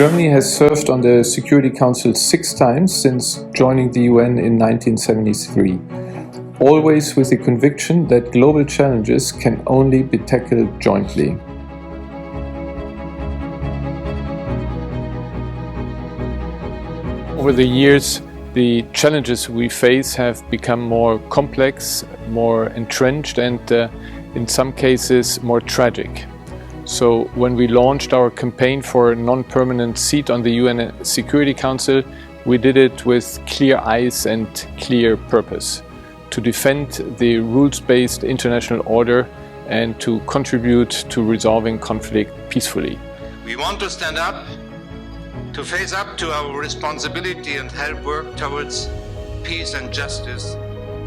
Germany has served on the Security Council 6 times since joining the UN in 1973, always with the conviction that global challenges can only be tackled jointly. Over the years, the challenges we face have become more complex, more entrenched, and in some cases more tragic. So when we launched our campaign for a non-permanent seat on the UN Security Council, we did it with clear eyes and clear purpose: to defend the rules-based international order and to contribute to resolving conflict peacefully. We want to stand up, to face up to our responsibility and help work towards peace and justice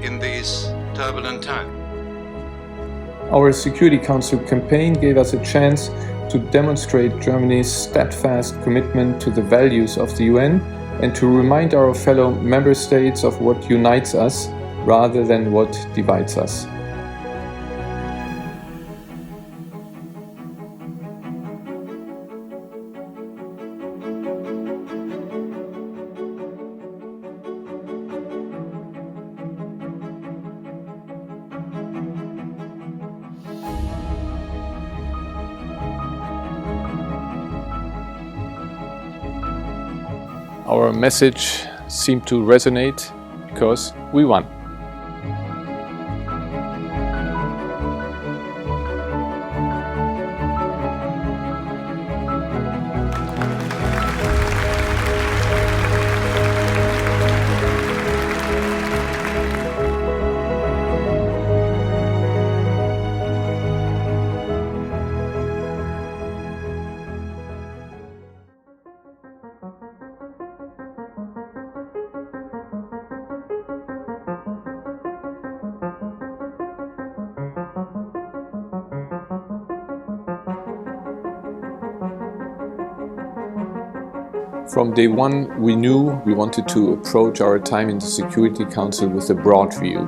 in these turbulent times. Our Security Council campaign gave us a chance to demonstrate Germany's steadfast commitment to the values of the UN and to remind our fellow member states of what unites us rather than what divides us. Our message seemed to resonate because we won. From day one, we knew we wanted to approach our time in the Security Council with a broad view.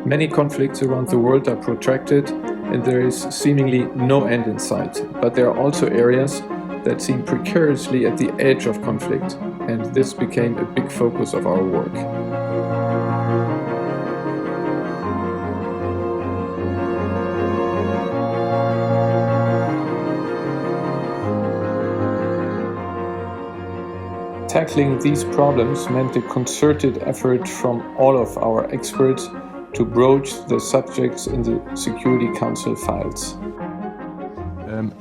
Many conflicts around the world are protracted and there is seemingly no end in sight, but there are also areas that seem precariously at the edge of conflict, and this became a big focus of our work. Tackling these problems meant a concerted effort from all of our experts to broach the subjects in the Security Council files.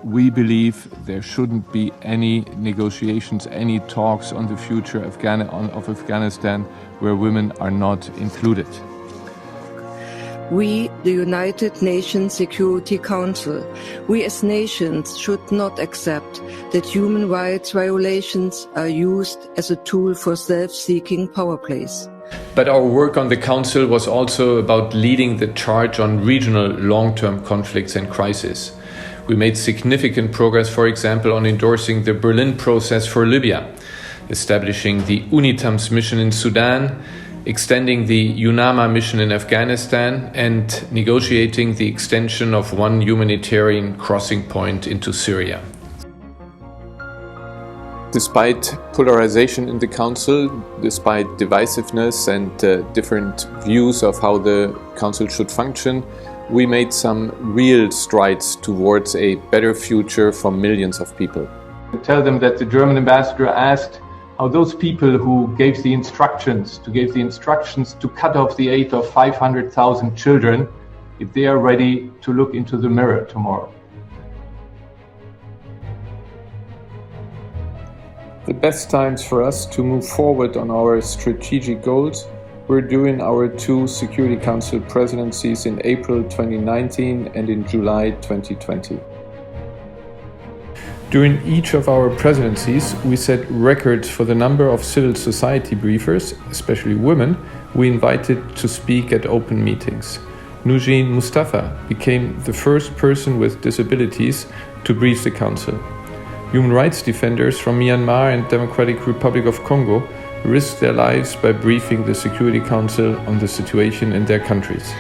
We believe there shouldn't be any negotiations, any talks on the future of Afghanistan where women are not included. We, the United Nations Security Council, we as nations should not accept that human rights violations are used as a tool for self-seeking power plays. But our work on the Council was also about leading the charge on regional long-term conflicts and crises. We made significant progress, for example, on endorsing the Berlin Process for Libya, establishing the UNITAMS mission in Sudan, extending the UNAMA mission in Afghanistan, and negotiating the extension of one humanitarian crossing point into Syria. Despite polarization in the Council, despite divisiveness and different views of how the Council should function, we made some real strides towards a better future for millions of people. Tell them that the German ambassador asked how those people who gave the instructions to cut off the aid of 500,000 children, if they are ready to look into the mirror tomorrow. The best times for us to move forward on our strategic goals were during our 2 Security Council presidencies in April 2019 and in July 2020. During each of our presidencies, we set records for the number of civil society briefers, especially women, we invited to speak at open meetings. Nujeen Mustafa became the first person with disabilities to brief the Council. Human rights defenders from Myanmar and Democratic Republic of Congo risked their lives by briefing the Security Council on the situation in their countries.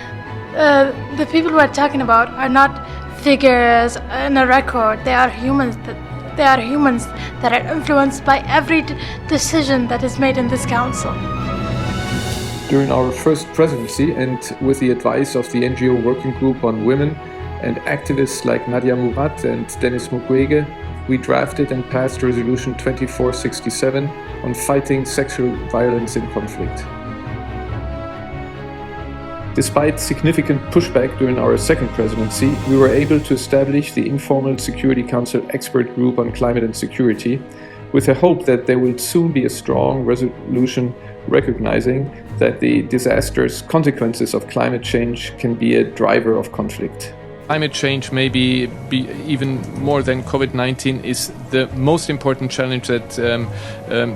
The people we're talking about are not figures in a record. They are humans. They are humans that are influenced by every decision that is made in this council. During our first presidency, and with the advice of the NGO Working Group on Women and activists like Nadia Murad and Denis Mukwege, we drafted and passed Resolution 2467 on fighting sexual violence in conflict. Despite significant pushback during our second presidency, we were able to establish the informal Security Council Expert Group on Climate and Security, with the hope that there will soon be a strong resolution recognizing that the disastrous consequences of climate change can be a driver of conflict. Climate change, maybe even more than COVID-19, is the most important challenge that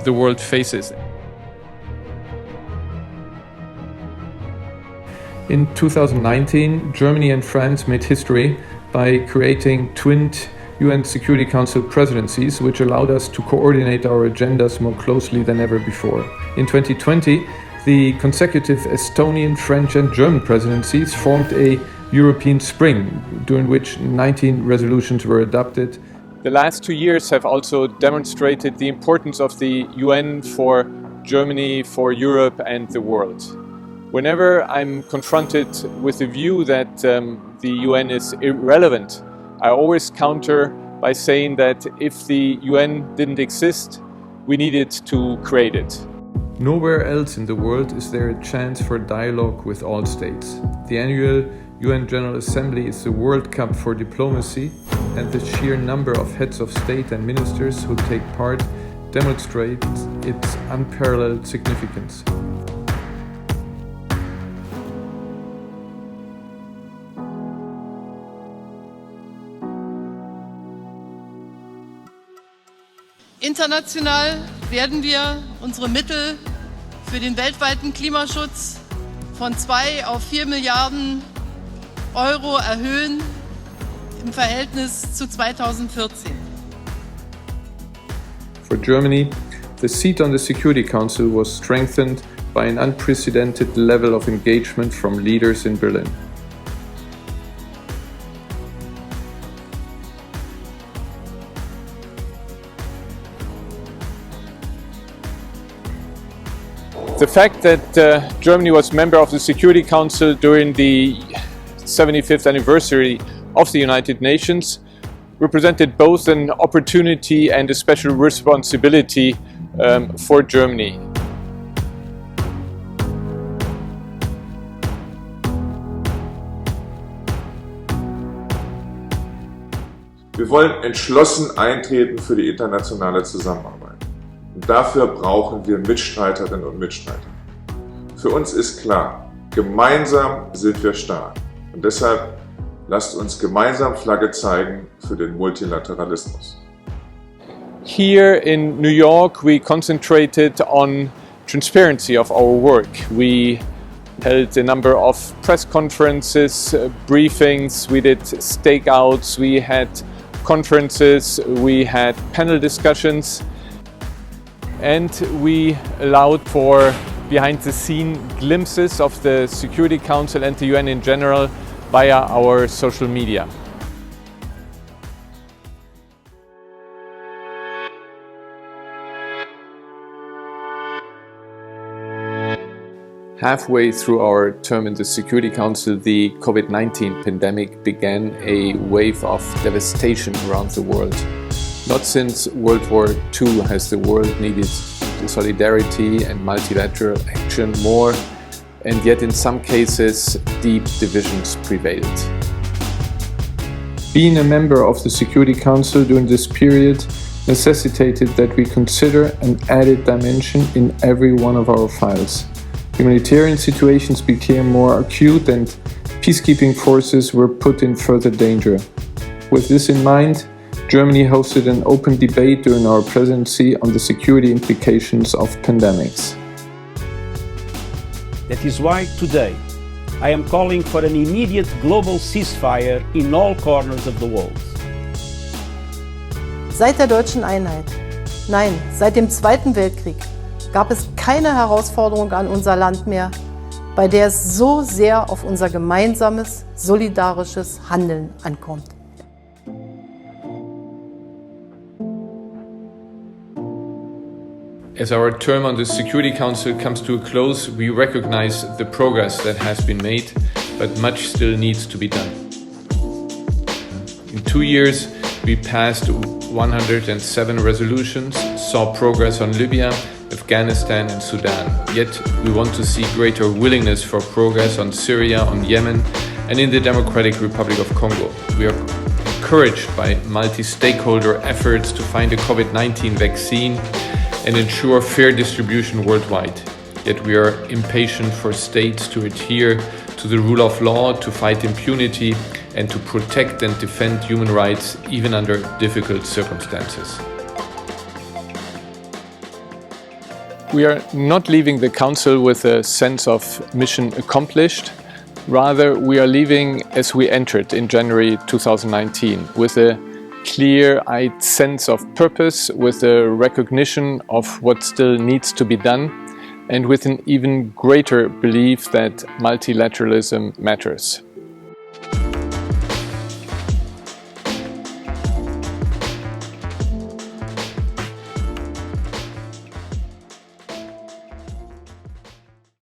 the world faces. In 2019, Germany and France made history by creating twinned UN Security Council presidencies, which allowed us to coordinate our agendas more closely than ever before. In 2020, the consecutive Estonian, French and German presidencies formed a European Spring, during which 19 resolutions were adopted. The last 2 years have also demonstrated the importance of the UN for Germany, for Europe and the world. Whenever I'm confronted with the view that the UN is irrelevant, I always counter by saying that if the UN didn't exist, we needed to create it. Nowhere else in the world is there a chance for dialogue with all states. The annual UN General Assembly is the World Cup for diplomacy, and the sheer number of heads of state and ministers who take part demonstrates its unparalleled significance. International werden wir unsere Mittel für den weltweiten Klimaschutz von 2 auf 4 Milliarden Euro erhöhen im Verhältnis zu 2014. For Germany, the seat on the Security Council was strengthened by an unprecedented level of engagement from leaders in Berlin. The fact that Germany was member of the Security Council during the 75th anniversary of the United Nations represented both an opportunity and a special responsibility for Germany. Wir wollen entschlossen eintreten für die internationale Zusammenarbeit. Und dafür brauchen wir Mitstreiterinnen und Mitstreiter. Für uns ist klar, gemeinsam sind wir stark. Und deshalb lasst uns gemeinsam Flagge zeigen für den Multilateralismus. Here in New York, we concentrated on transparency of our work. We held a number of press conferences, briefings, we did stakeouts, we had conferences, we had panel discussions, and we allowed for behind-the-scene glimpses of the Security Council and the UN in general via our social media. Halfway through our term in the Security Council, the COVID-19 pandemic began a wave of devastation around the world. Not since World War II has the world needed solidarity and multilateral action more, and yet in some cases deep divisions prevailed. Being a member of the Security Council during this period necessitated that we consider an added dimension in every one of our files. Humanitarian situations became more acute and peacekeeping forces were put in further danger. With this in mind, Germany hosted an open debate during our presidency on the security implications of pandemics. That is why today I am calling for an immediate global ceasefire in all corners of the world. Seit der deutschen Einheit, nein, seit dem Zweiten Weltkrieg, gab es keine Herausforderung an unser Land mehr, bei der es so sehr auf unser gemeinsames, solidarisches Handeln ankommt. As our term on the Security Council comes to a close, we recognize the progress that has been made, but much still needs to be done. In 2 years, we passed 107 resolutions, saw progress on Libya, Afghanistan and Sudan. Yet we want to see greater willingness for progress on Syria, on Yemen and in the Democratic Republic of Congo. We are encouraged by multi-stakeholder efforts to find a COVID-19 vaccine and ensure fair distribution worldwide. Yet we are impatient for states to adhere to the rule of law, to fight impunity, and to protect and defend human rights even under difficult circumstances. We are not leaving the Council with a sense of mission accomplished. Rather, we are leaving as we entered in January 2019, with a clear-eyed sense of purpose, with a recognition of what still needs to be done, and with an even greater belief that multilateralism matters.